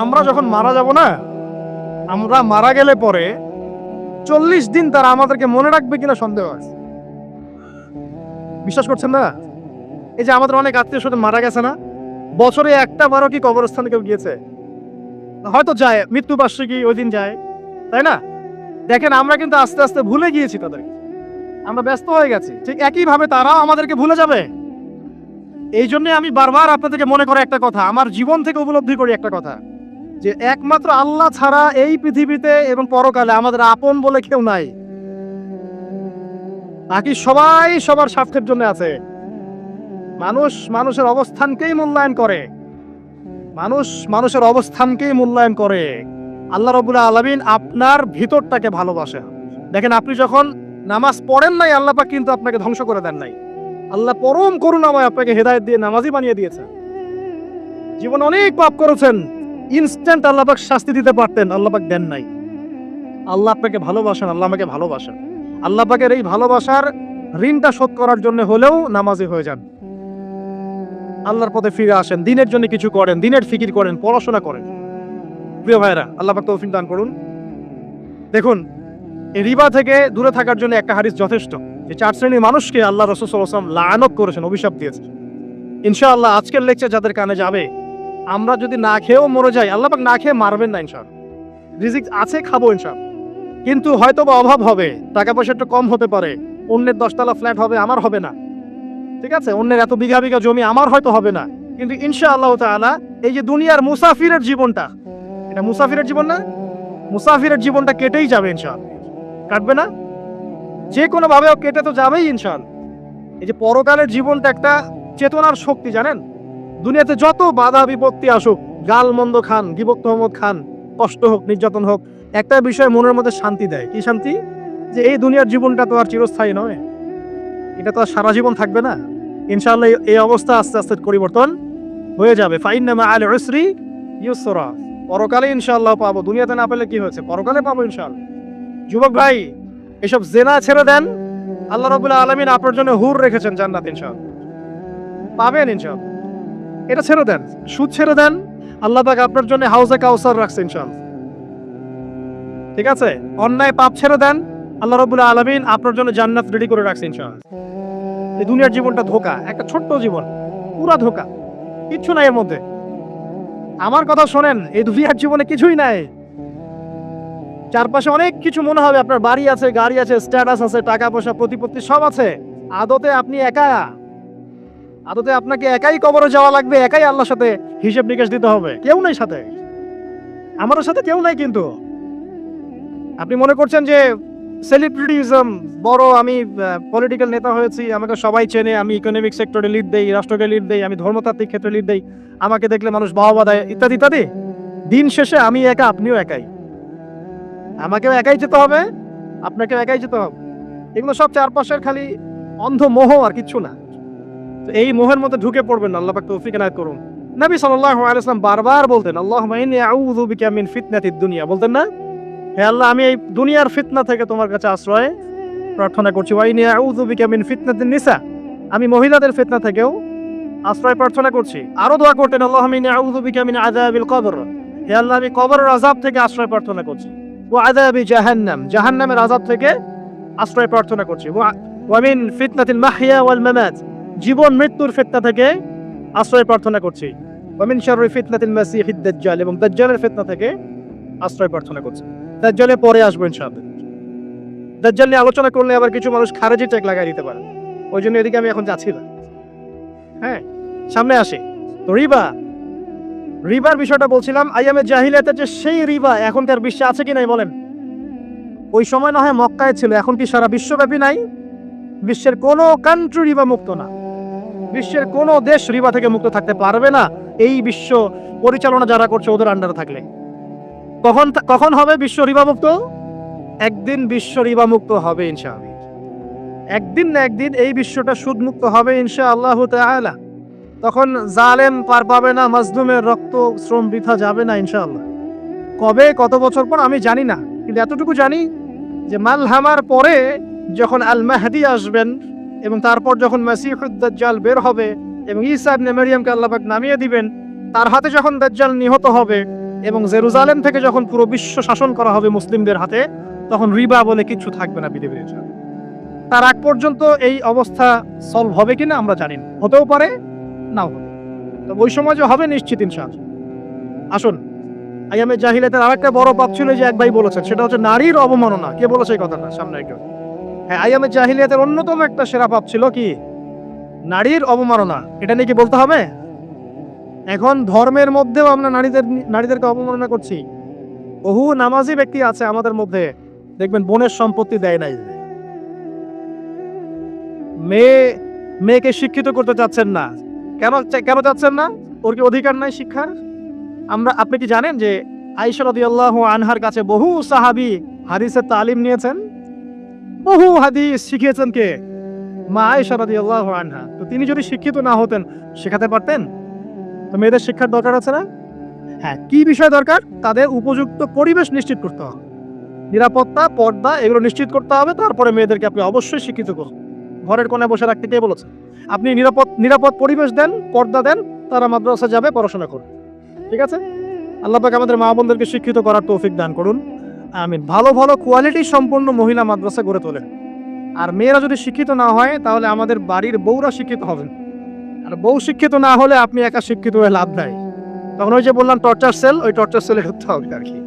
আমরা যখন মারা যাব না, আমরা মারা গেলে পরে 40 দিন তারা আমাদেরকে মনে রাখবে কিনা সন্দেহ আছে। বিশ্বাস করছেন না? এই যে আমাদের অনেক আত্মীয় স্বজন মারা গেছে না, বছরে একটা বারো কি কবরস্থানে কেউ গিয়েছে? হয়তো যায়, মৃত্যুবার্ষিকী ওই দিন যায়, তাই না? দেখেন আমরা কিন্তু আস্তে আস্তে ভুলে গিয়েছি তাদেরকে, আমরা ব্যস্ত হয়ে গেছি। ঠিক একইভাবে তারাও আমাদেরকে ভুলে যাবে। এই জন্য আমি বারবার আপনাদেরকে মনে করে একটা কথা, আমার জীবন থেকে উপলব্ধি করি একটা কথা, যে একমাত্র আল্লাহ ছাড়া এই পৃথিবীতে এবং পরকালে আমাদের আপন বলে কেউ নাই। বাকি সবাই সবার স্বার্থের জন্য আছে। মানুষ মানুষের অবস্থানকেই মূল্যায়ন করে, মানুষ মানুষের অবস্থানকেই মূল্যায়ন করে। আল্লাহ রাব্বুল আলামিন আপনার ভিতরটাকে ভালোবাসে। দেখেন আপনি যখন নামাজ পড়েন নাই, আল্লাহ পাক কিন্তু আপনাকে ধ্বংস করে দেন নাই। আল্লাহ পরম করুণাময় আপনাকে হেদায়েত দিয়ে নামাজি বানিয়ে দিয়েছে। জীবনে অনেক পাপ করেছেন, ইনস্ট্যান্ট আল্লাহ পাক শাস্তি দিতে পারতেন, আল্লাহ পাক দেন নাই। আল্লাহ আপনাকে ভালোবাসেন, আল্লাহ আমাকে ভালোবাসেন। আল্লাহ পাকের এই ভালোবাসার ঋণটা শোধ করার জন্য হলেও নামাজি হয়ে যান, আল্লাহর পথে ফিরে আসেন, দিনের জন্য কিছু করেন, দিনের ফিকির করেন, পড়াশোনা করেন। প্রিয় ভাইরা, আল্লাহ পাক তৌফিক দান করুন। দেখুন, এই রিবা থেকে দূরে থাকার জন্য একটা হাদিস যথেষ্ট, যে 4 শ্রেণীর মানুষকে আল্লাহ রাসূল সাল্লাল্লাহু আলাইহি ওয়াসাল্লাম লাআনত করেছেন, অভিশাপ দিয়েছেন। ইনশাআল্লাহ আজকের লেকচার যাদের কানে যাবে, আমরা যদি না খেয়েও মরে যাই, আল্লাহ পাক না খেয়ে মারবেন না ইনশাআল্লাহ। রিজিক আছে, খাবো ইনশাআল্লাহ। কিন্তু হয়তো বা অভাব হবে, টাকা পয়সা একটু কম হতে পারে, অন্যের 10 তলা ফ্ল্যাট হবে, আমার হবে না, ঠিক আছে? অন্যের এত বিঘা বিঘা জমি আমার হয়তো হবে না, কিন্তু ইনশাআল্লাহ তাআলা এই যে দুনিয়ার মুসাফিরের জীবনটা, এটা মুসাফিরের জীবন না? মুসাফিরের জীবনটা কেটেই যাবে ইনশাআল্লাহ। কাটবে না? যে কোনো ভাবেও কেটে তো যাবেই ইনশাআল্লাহ। এই যে পরকালের জীবনটা একটা চেতনার শক্তি, জানেন? দুনিয়াতে যত বাধা বিপত্তি আসুক, গাল মন্দ খান, গীবত তহমত খান, কষ্ট হোক, নির্যাতন হোক, একটা বিষয় মনের মধ্যে শান্তি দেয়। কি শান্তি? যে এই দুনিয়ার জীবনটা তো আর চিরস্থায়ী নয়, এটা তো আর সারা জীবন থাকবে না। ইনশাআল্লাহ এই অবস্থা আস্তে আস্তে পরিবর্তন হয়ে যাবে। ফাইন্না মাআল উসরি ইউসরা। পরকালে ইনশাআল্লাহ পাবো, দুনিয়াতে না পেলে কি হয়েছে, পরকালে পাবো ইনশাআল্লাহ। যুবক ভাই, এসব জেনা ছেড়ে দেন, আল্লাহ রাব্বুল আলামিন আপনার জন্য হুর রেখেছেন জান্নাত, ইনশাআল্লাহ পাবেন ইনশাআল্লাহ। এটা ছেড়ে দেন, সুদ ছেড়ে দেন, আল্লাহ পাক আপনার জন্য হাউজে কাউসার রাখছে ইনশাআল্লাহ, ঠিক আছে? অন্যায় পাপ ছেড়ে দেন, আল্লাহ রাব্বুল আলামিন আপনার জন্য জান্নাত রেডি করে রাখছে ইনশাআল্লাহ। এই দুনিয়ার জীবনটা ধোঁকা, একটা ছোট্ট জীবন, পুরা ধোঁকা, কিচ্ছু নাই এর মধ্যে। আমার কথা শোনেন, এই দুনিয়ার জীবনে কিছুই নাই। চারপাশে অনেক কিছু মনে হবে, আপনার বাড়ি আছে, গাড়ি আছে, স্ট্যাটাস আছে, টাকা পয়সা, প্রতিপত্তি সব আছে। আদতে আপনি একা, আদতে আপনাকে একাই কবরে যাওয়া লাগবে, একাই আল্লাহর সাথে হিসাব নিকাশ দিতে হবে। কেউ নাই সাথে, আমাদের সাথে কেউ নাই। কিন্তু আপনি মনে করছেন যে সেলিব্রিটিজম বড়, আমি পলিটিক্যাল নেতা হয়েছি, আমাকে সবাই চেনে, আমি ইকোনমিক সেক্টরে লিড দেই, রাষ্ট্রকে লিড দেই, আমি ধর্মতাত্ত্বিক ক্ষেত্রে লিড দেই, আমাকে দেখলে মানুষ বাহবা দেয়, ইত্যাদি ইত্যাদি। দিন শেষে আমি একা, আপনিও একাই। আমাকেও একাই যেতে হবে, আপনাকেও একাই যেতে হবে। এগুলো সব চারপাশের খালি অন্ধ মোহ, আর কিচ্ছু না। তো এই মোহের মধ্যে ঢুকে পড়বেন না, আল্লাহ পাক তৌফিক এনায়েত করুন। নবী সাল্লাল্লাহু আলাইহি ওয়াসাল্লাম বারবার বলতেন, আল্লাহুম্মা ইন্নী আউযু বিকা মিন ফিতনাতিদ দুনিয়া, বলতেন না? হে আল্লাহ, আমি এই দুনিয়ার ফিতনা থেকে তোমার কাছে আশ্রয় প্রার্থনা করছি। ওয়া ইন্নী আউযু বিকা মিন ফিতনাতিন নিসা, আমি মহিলাদের ফিতনা থেকেও আশ্রয় প্রার্থনা করছি। আরো দোয়া করতেন, আল্লাহুম্মা ইন্নী আউযু বিকা মিন আযাবিল কবর, হে আল্লাহ, আমি কবরের আযাব থেকে আশ্রয় প্রার্থনা করছি। ওয়া আযাবি জাহান্নাম, জাহান্নামের আযাব থেকে আশ্রয় প্রার্থনা করছি। ওয়া মিন ফিতনাতিল মাহইয়া ওয়াল মামাত, জীবন মৃত্যুর ফিতনা থেকে আশ্রয় প্রার্থনা করছি। ওয়া মিন শাররি ফিতনাতিল মাসিহিদ দাজ্জাল, এবং দাজ্জালের ফিতনা থেকে আশ্রয় প্রার্থনা করছি। দাজ্জালে পরে আসবো ইনশাআল্লাহ। দাজ্জাল নিয়ে আলোচনা করলে আবার কিছু মানুষ খারেজি ট্যাগ লাগাই দিতে পারে, ওই জন্য এদিকে আমি এখন যাচ্ছি না। হ্যাঁ, সামনে আসি। তো রিবার বিষয়টা বলছিলাম, আইয়ামে জাহিলিয়াতের যে সেই রিবা এখনকার বিশ্বে আছে কি নাই বলেন? ওই সময় না হয় মক্কায় ছিল, এখন কি সারা বিশ্বব্যাপী নাই? বিশ্বের কোনো কান্ট্রি রিবা মুক্ত না, বিশ্বের কোনো দেশ রিবা থেকে মুক্ত থাকতে পারবে না, এই বিশ্ব পরিচালনা যারা করছে ওদের আন্ডারে থাকলে। কখন হবে বিশ্ব রিবা মুক্ত? একদিন বিশ্ব রিবা মুক্ত হবে ইনশাআল্লাহ। একদিন না একদিন এই বিশ্বটা সুদ মুক্ত হবে ইনশাআল্লাহু তাআলা। তখন জালেম পার পাবে না, মাজলুমের রক্ত শ্রম বৃথা যাবে না ইনশাআল্লাহ। কবে, কত বছর পর আমি জানি না, কিন্তু এতটুকু জানি যে মালহামার পরে যখন আল মাহদি আসবেন, এবং তারপর যখন মাসিহুদ দাজ্জাল বের হবে এবং ঈসা ইবনে মারইয়ামকে আল্লাহ পাক নামিয়ে দিবেন, তার হাতে যখন দাজ্জাল নিহত হবে, এবং জেরুজালেম থেকে যখন পুরো বিশ্ব শাসন করা হবে মুসলিমদের হাতে, তখন রিবা বলে কিছু থাকবে না পৃথিবীর। তার আগ পর্যন্ত এই অবস্থা সলভ হবে কিনা আমরা জানি না, হতেও পারে নাও হতে। তো ওই সময় যে হবে নিশ্চিত ইনশাআল্লাহ। আসুন, আইয়ামে জাহিলিয়াতের আরেকটা বড় পাপ ছিল যে এক ভাই বলেছেন, সেটা হচ্ছে নারীর অবমাননা। কে বলেছে এই কথাটা? সামনে একটু। হ্যাঁ, আইয়ামে জাহিলিয়াতের অন্যতম একটা সেরা পাপ ছিল কি? নারীর অবমাননা। এটা নিয়ে কি বলতে হবে? এখন ধর্মের মধ্যেও আমরা নারীদেরকে অবমাননা করছি। বহু নামাজি ব্যক্তি আছে আমাদের মধ্যে, দেখবেন বোনের সম্পত্তি দেয় নাই, মেয়েকে শিক্ষিত করতে চাচ্ছেন না। কেন চাচ্ছেন না? ওর কি অধিকার নাই শিক্ষার? আপনি কি জানেন যে আয়েশা রাদিয়াল্লাহু আনহার কাছে বহু সাহাবী হাদিসের তালিম নিয়েছেন, বহু হাদিস শিখিয়েছেন কে? মা আয়েশা রাদিয়াল্লাহু আনহা। তো তিনি যদি শিক্ষিত না হতেন, শেখাতে পারতেন? তো মেয়েদের শিক্ষার দরকার আছে না? হ্যাঁ, কি বিষয় দরকার? তাদের উপযুক্ত পরিবেশ নিশ্চিত করতে হবে, নিরাপত্তা, পর্দা এগুলো নিশ্চিত করতে হবে। তারপরে মেয়েদেরকে আপনি অবশ্যই শিক্ষিত করুন। ঘরের কোণে বসে রাখতে কে বলেছে? আপনি নিরাপদ পরিবেশ দেন, পর্দা দেন, তারা মাদ্রাসা যাবে, পড়াশোনা করবে। ঠিক আছে? আল্লাহ পাক আমাদের মা বোনদেরকে শিক্ষিত করার তৌফিক দান করুন। আমিন। ভালো ভালো কোয়ালিটি সম্পন্ন মহিলা মাদ্রাসা গড়ে তোলেন। আর মেয়েরা যদি শিক্ষিত না হয়, তাহলে আমাদের বাড়ির বউরা শিক্ষিত হবেন। আর বউ শিক্ষিত না হলে আপনি একা শিক্ষিত হয়ে লাভ নাই। তখন ওই যে বললাম টর্চার সেল, ওই টর্চার সেলে ঢুকতে হবে আর কি।